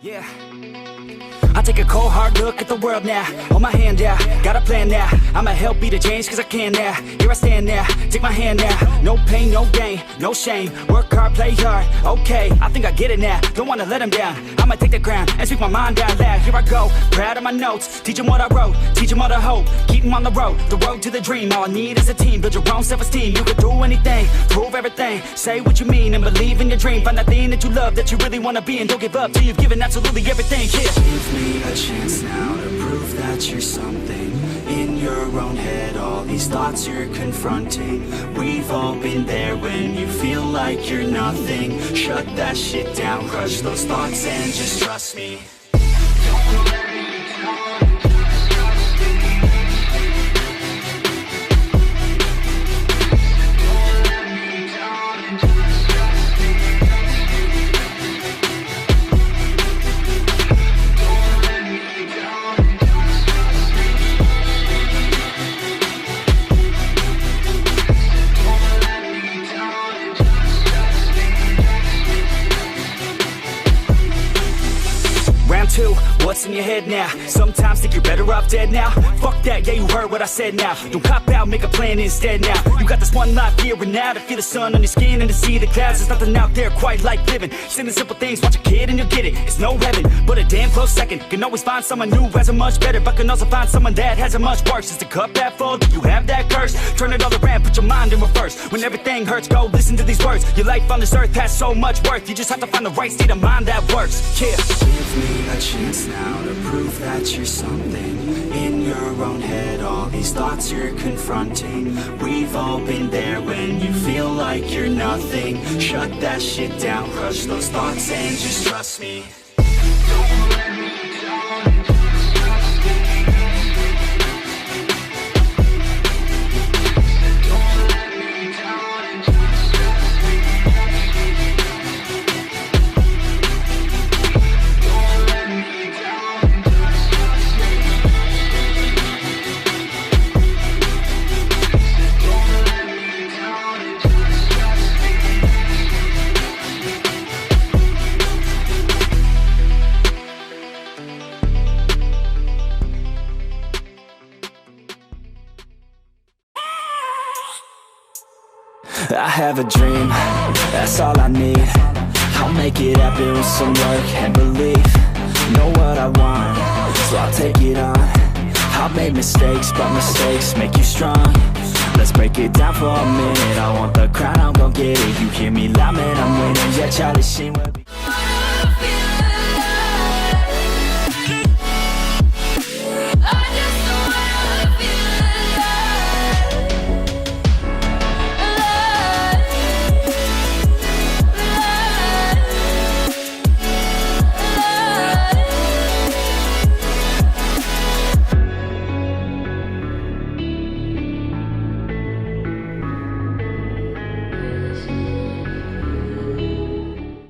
Yeah, I take a cold hard look at the world now. Hold my hand out, got a plan now. I'ma help be the change cause I can now. Here I stand now, take my hand now. No pain, no gain, no shame. Work hard, play hard, okay. I think I get it now, don't wanna let them down. I'ma take the ground and speak my mind out loud. Here I go, proud of my notes. Teach them what I wrote, teach them all the hope. Keep them on the road to the dream. All I need is a team, build your own self-esteem. You can do anything, prove everything. Say what you mean and believe in your dream. Find that thing that you love, that you really wanna be. And don't give up till you've given absolutely everything. Yeah. Give me a chance now to prove that you're something. In your own head, all these thoughts you're confronting. We've all been there when you feel like you're nothing. Shut that shit down, crush those thoughts and just trust me. Two, what's in your head now? Sometimes think you're better off dead now. Fuck that, yeah, you heard what I said now. Don't cop out, make a plan instead now. You got this one life here and now to feel the sun on your skin and to see the clouds. There's nothing out there quite like living. Sending simple things, watch a kid and you'll get it. It's no heaven, but a damn close second. Can always find someone new who has it much better, but can also find someone that has it much worse. Is the cup that full? Do you have that curse? Turn it all around, put your mind in reverse. When everything hurts, go listen to these words. Your life on this earth has so much worth. You just have to find the right state of mind that works. Yeah. Give me a chance now to prove that you're something. In your own head, all these thoughts you're confronting. We've all been there when you feel like you're nothing. Shut that shit down, crush those thoughts and just trust me. Don't let me down. I have a dream, that's all I need. I'll make it happen with some work and belief. Know what I want, so I'll take it on. I've made mistakes, but mistakes make you strong. Let's break it down for a minute. I want the crown, I'm gon' get it. You hear me loud, man, I'm winning. Yeah, Charlie Sheen will be